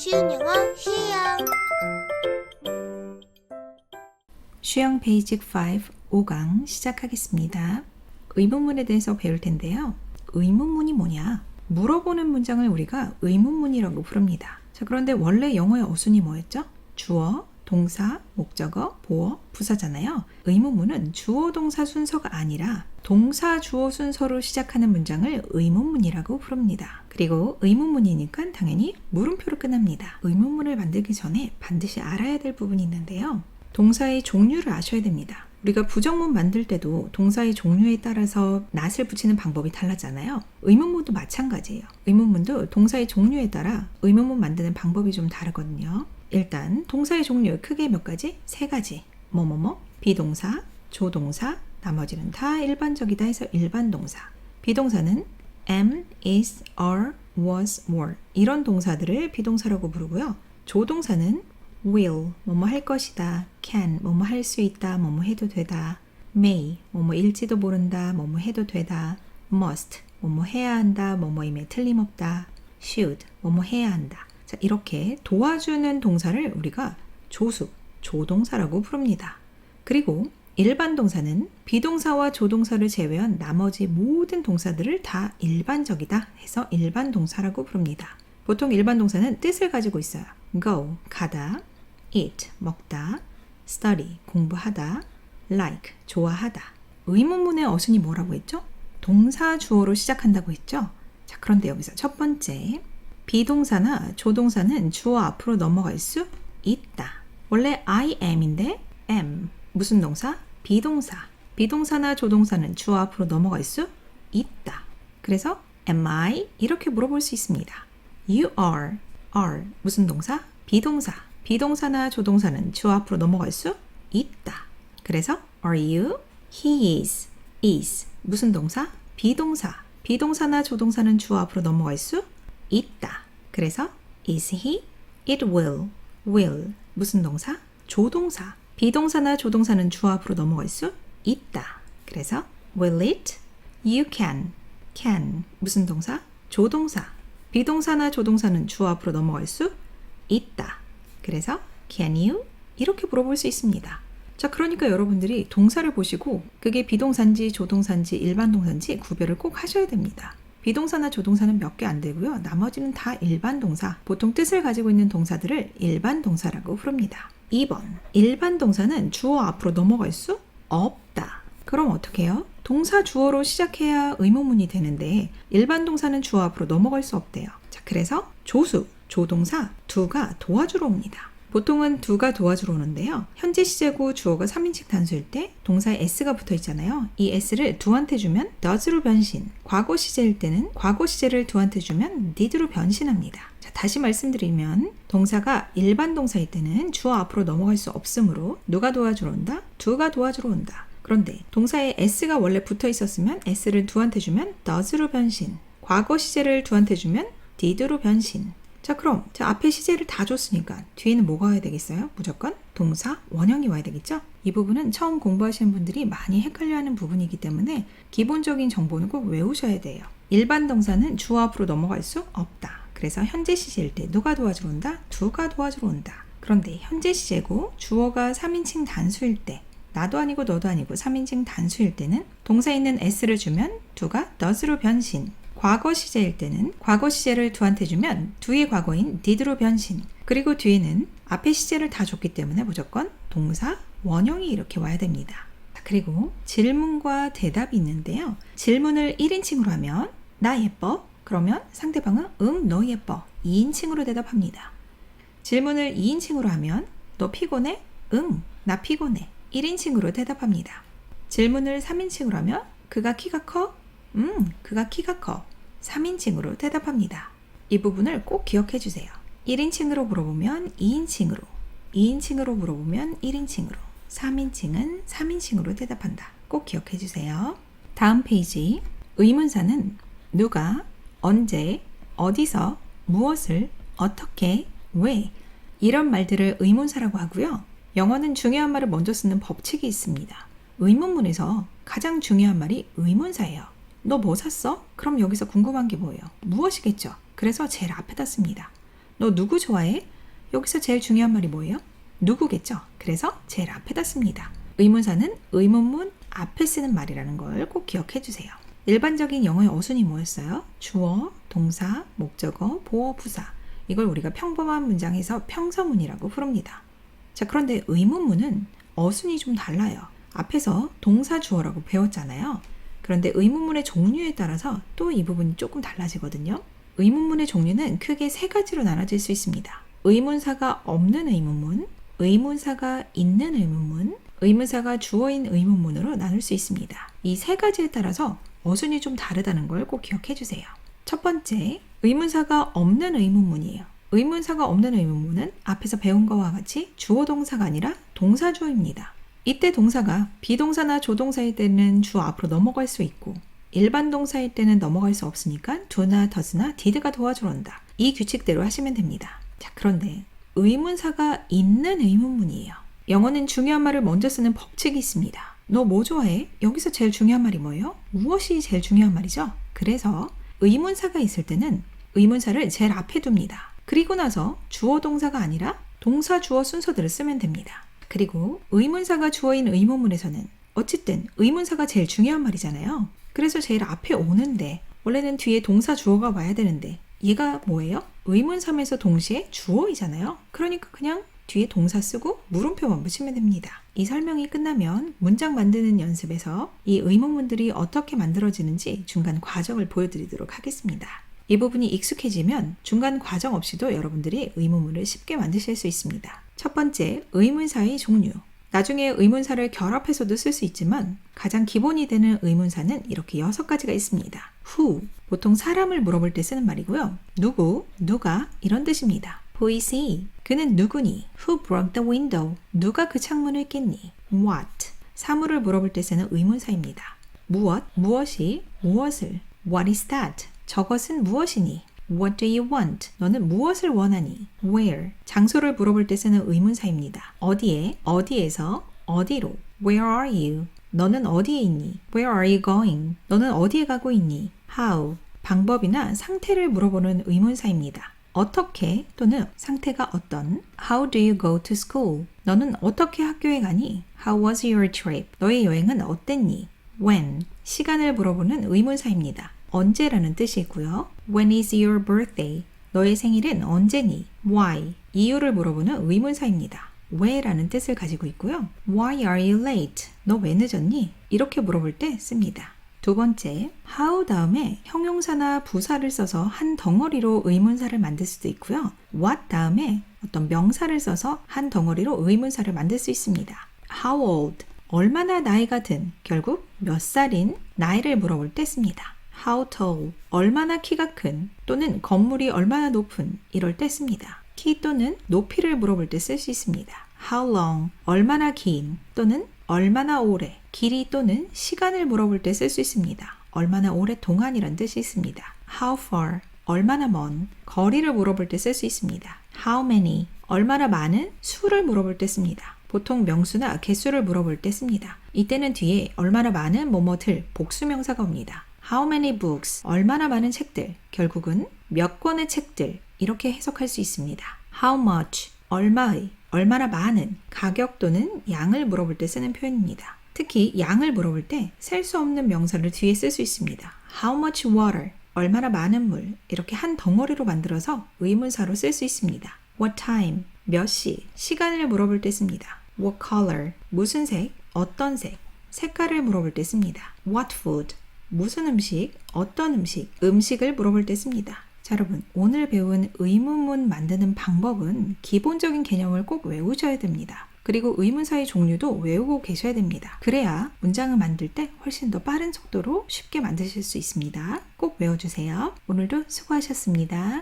쉬운 영어 쉬영. 쉬영 베이직 5 5강 시작하겠습니다. 의문문에 대해서 배울 텐데요. 의문문이 뭐냐? 물어보는 문장을 우리가 의문문이라고 부릅니다. 자, 그런데 원래 영어의 어순이 뭐였죠? 주어, 동사, 목적어, 보어, 부사잖아요. 의문문은 주어, 동사 순서가 아니라 동사, 주어 순서로 시작하는 문장을 의문문이라고 부릅니다. 그리고 의문문이니까 당연히 물음표로 끝납니다. 의문문을 만들기 전에 반드시 알아야 될 부분이 있는데요. 동사의 종류를 아셔야 됩니다. 우리가 부정문 만들 때도 동사의 종류에 따라서 not을 붙이는 방법이 달라잖아요. 의문문도 마찬가지예요. 의문문도 동사의 종류에 따라 의문문 만드는 방법이 좀 다르거든요. 일단 동사의 종류 크게 몇 가지? 3가지. 뭐뭐뭐, 비동사, 조동사, 나머지는 다 일반적이다 해서 일반 동사. 비동사는 am, is, are, was, were 이런 동사들을 비동사라고 부르고요. 조동사는 will, 뭐뭐 할 것이다, can, 뭐뭐 할 수 있다, 뭐뭐 해도 되다, may, 뭐뭐 일지도 모른다, 뭐뭐 해도 되다, must, 뭐뭐 해야 한다, 뭐뭐임에 틀림없다, should, 뭐뭐 해야 한다. 자, 이렇게 도와주는 동사를 우리가 조수, 조동사라고 부릅니다. 그리고 일반 동사는 비동사와 조동사를 제외한 나머지 모든 동사들을 다 일반적이다 해서 일반 동사라고 부릅니다. 보통 일반 동사는 뜻을 가지고 있어요. go, 가다, eat, 먹다, study, 공부하다, like, 좋아하다. 의문문의 어순이 뭐라고 했죠? 동사, 주어로 시작한다고 했죠? 자, 그런데 여기서 첫 번째, 비동사나 조동사는 주어 앞으로 넘어갈 수 있다. 원래 I am인데 am, 무슨 동사? 비동사. 비동사나 조동사는 주어 앞으로 넘어갈 수 있다. 그래서 am I? 이렇게 물어볼 수 있습니다. You are, 무슨 동사? 비동사. 비동사나 조동사는 주어 앞으로 넘어갈 수 있다. 그래서 are you? He is, 무슨 동사? 비동사. 비동사나 조동사는 주어 앞으로 넘어갈 수 있다. 그래서 is he? It will, 무슨 동사? 조동사. 비동사나 조동사는 주어 앞으로 넘어갈 수 있다. 그래서 will it? You can, 무슨 동사? 조동사. 비동사나 조동사는 주어 앞으로 넘어갈 수 있다. 그래서 can you? 이렇게 물어볼 수 있습니다. 자, 그러니까 여러분들이 동사를 보시고 그게 비동사인지 조동사인지 일반 동사인지 구별을 꼭 하셔야 됩니다. 비동사나 조동사는 몇 개 안 되고요. 나머지는 다 일반 동사, 보통 뜻을 가지고 있는 동사들을 일반 동사라고 부릅니다. 2번, 일반 동사는 주어 앞으로 넘어갈 수 없다. 그럼 어떻게 해요? 동사 주어로 시작해야 의문문이 되는데 일반 동사는 주어 앞으로 넘어갈 수 없대요. 자, 그래서 조수, 조동사 두가 도와주러 옵니다. 보통은 두가 도와주러 오는데요. 현재 시제고 주어가 3인칭 단수일 때 동사에 s가 붙어 있잖아요. 이 s를 두한테 주면 does로 변신. 과거 시제일 때는 과거 시제를 두한테 주면 did로 변신합니다. 자, 다시 말씀드리면 동사가 일반 동사일 때는 주어 앞으로 넘어갈 수 없으므로 누가 도와주러 온다? 두가 도와주러 온다. 그런데 동사에 s가 원래 붙어 있었으면 s를 두한테 주면 does로 변신. 과거 시제를 두한테 주면 did로 변신. 자, 그럼 앞에 시제를 다 줬으니까 뒤에는 뭐가 와야 되겠어요? 무조건 동사, 원형이 와야 되겠죠? 이 부분은 처음 공부하시는 분들이 많이 헷갈려하는 부분이기 때문에 기본적인 정보는 꼭 외우셔야 돼요. 일반 동사는 주어 앞으로 넘어갈 수 없다. 그래서 현재 시제일 때 누가 도와주러 온다? 두가 도와주러 온다. 그런데 현재 시제고 주어가 3인칭 단수일 때 나도 아니고 너도 아니고 3인칭 단수일 때는 동사에 있는 s를 주면 두가 does로 변신. 과거 시제일 때는 과거 시제를 두한테 주면 두의 과거인 did로 변신. 그리고 뒤에는 앞에 시제를 다 줬기 때문에 무조건 동사, 원형이 이렇게 와야 됩니다. 그리고 질문과 대답이 있는데요. 질문을 1인칭으로 하면 나 예뻐? 그러면 상대방은 응, 너 예뻐. 2인칭으로 대답합니다. 질문을 2인칭으로 하면 너 피곤해? 응, 나 피곤해. 1인칭으로 대답합니다. 질문을 3인칭으로 하면 그가 키가 커? 그가 키가 커. 3인칭으로 대답합니다. 이 부분을 꼭 기억해 주세요. 1인칭으로 물어보면 2인칭으로, 2인칭으로 물어보면 1인칭으로, 3인칭은 3인칭으로 대답한다. 꼭 기억해 주세요. 다음 페이지, 의문사는 누가, 언제, 어디서, 무엇을, 어떻게, 왜 이런 말들을 의문사라고 하고요. 영어는 중요한 말을 먼저 쓰는 법칙이 있습니다. 의문문에서 가장 중요한 말이 의문사예요. 너 뭐 샀어? 그럼 여기서 궁금한 게 뭐예요? 무엇이겠죠? 그래서 제일 앞에다 씁니다. 너 누구 좋아해? 여기서 제일 중요한 말이 뭐예요? 누구겠죠? 그래서 제일 앞에다 씁니다. 의문사는 의문문 앞에 쓰는 말이라는 걸 꼭 기억해 주세요. 일반적인 영어의 어순이 뭐였어요? 주어, 동사, 목적어, 보어, 부사. 이걸 우리가 평범한 문장에서 평서문이라고 부릅니다. 자, 그런데 의문문은 어순이 좀 달라요. 앞에서 동사 주어라고 배웠잖아요. 그런데 의문문의 종류에 따라서 또 이 부분이 조금 달라지거든요. 의문문의 종류는 크게 세 가지로 나눠질 수 있습니다. 의문사가 없는 의문문, 의문사가 있는 의문문, 의문사가 주어인 의문문으로 나눌 수 있습니다. 이 세 가지에 따라서 어순이 좀 다르다는 걸 꼭 기억해 주세요. 첫 번째, 의문사가 없는 의문문이에요. 의문사가 없는 의문문은 앞에서 배운 것과 같이 주어 동사가 아니라 동사 주어입니다. 이때 동사가 비동사나 조동사일 때는 주 앞으로 넘어갈 수 있고 일반 동사일 때는 넘어갈 수 없으니까 do나 does나 did가 도와주러 온다. 이 규칙대로 하시면 됩니다. 자, 그런데 의문사가 있는 의문문이에요. 영어는 중요한 말을 먼저 쓰는 법칙이 있습니다. 너 뭐 좋아해? 여기서 제일 중요한 말이 뭐예요? 무엇이 제일 중요한 말이죠? 그래서 의문사가 있을 때는 의문사를 제일 앞에 둡니다. 그리고 나서 주어 동사가 아니라 동사 주어 순서대로 쓰면 됩니다. 그리고 의문사가 주어인 의문문에서는 어쨌든 의문사가 제일 중요한 말이잖아요. 그래서 제일 앞에 오는데 원래는 뒤에 동사 주어가 와야 되는데 얘가 뭐예요? 의문사면서 동시에 주어이잖아요. 그러니까 그냥 뒤에 동사 쓰고 물음표만 붙이면 됩니다. 이 설명이 끝나면 문장 만드는 연습에서 이 의문문들이 어떻게 만들어지는지 중간 과정을 보여드리도록 하겠습니다. 이 부분이 익숙해지면 중간 과정 없이도 여러분들이 의문문을 쉽게 만드실 수 있습니다. 첫 번째, 의문사의 종류. 나중에 의문사를 결합해서도 쓸 수 있지만 가장 기본이 되는 의문사는 이렇게 6가지가 있습니다. who, 보통 사람을 물어볼 때 쓰는 말이고요. 누구, 누가 이런 뜻입니다. Who is he? 그는 누구니? Who broke the window? 누가 그 창문을 깼니? What? 사물을 물어볼 때 쓰는 의문사입니다. 무엇, 무엇이, 무엇을. What is that? 저것은 무엇이니? What do you want? 너는 무엇을 원하니? Where? 장소를 물어볼 때 쓰는 의문사입니다. 어디에, 어디에서, 어디로. Where are you? 너는 어디에 있니? Where are you going? 너는 어디에 가고 있니? How? 방법이나 상태를 물어보는 의문사입니다. 어떻게 또는 상태가 어떤. How do you go to school? 너는 어떻게 학교에 가니? How was your trip? 너의 여행은 어땠니? When? 시간을 물어보는 의문사입니다. 언제라는 뜻이고요. When is your birthday? 너의 생일은 언제니? Why? 이유를 물어보는 의문사입니다. 왜라는 뜻을 가지고 있고요. Why are you late? 너 왜 늦었니? 이렇게 물어볼 때 씁니다. 두 번째, how 다음에 형용사나 부사를 써서 한 덩어리로 의문사를 만들 수도 있고요. what 다음에 어떤 명사를 써서 한 덩어리로 의문사를 만들 수 있습니다. how old? 얼마나 나이가 든, 결국 몇 살인 나이를 물어볼 때 씁니다. How tall? 얼마나 키가 큰 또는 건물이 얼마나 높은 이럴 때 씁니다. 키 또는 높이를 물어볼 때 쓸 수 있습니다. How long? 얼마나 긴 또는 얼마나 오래 길이 또는 시간을 물어볼 때 쓸 수 있습니다. 얼마나 오랫동안이란 뜻이 있습니다. How far? 얼마나 먼 거리를 물어볼 때 쓸 수 있습니다. How many? 얼마나 많은 수를 물어볼 때 씁니다. 보통 명수나 개수를 물어볼 때 씁니다. 이때는 뒤에 얼마나 많은 뭐뭐들 복수명사가 옵니다. How many books? 얼마나 많은 책들. 결국은 몇 권의 책들. 이렇게 해석할 수 있습니다. How much? 얼마의. 얼마나 많은. 가격 또는 양을 물어볼 때 쓰는 표현입니다. 특히 양을 물어볼 때 셀 수 없는 명사를 뒤에 쓸 수 있습니다. How much water? 얼마나 많은 물. 이렇게 한 덩어리로 만들어서 의문사로 쓸 수 있습니다. What time? 몇 시. 시간을 물어볼 때 씁니다. What color? 무슨 색? 어떤 색. 색깔을 물어볼 때 씁니다. What food? 무슨 음식, 어떤 음식, 음식을 물어볼 때 씁니다. 자, 여러분, 오늘 배운 의문문 만드는 방법은 기본적인 개념을 꼭 외우셔야 됩니다. 그리고 의문사의 종류도 외우고 계셔야 됩니다. 그래야 문장을 만들 때 훨씬 더 빠른 속도로 쉽게 만드실 수 있습니다. 꼭 외워주세요. 오늘도 수고하셨습니다.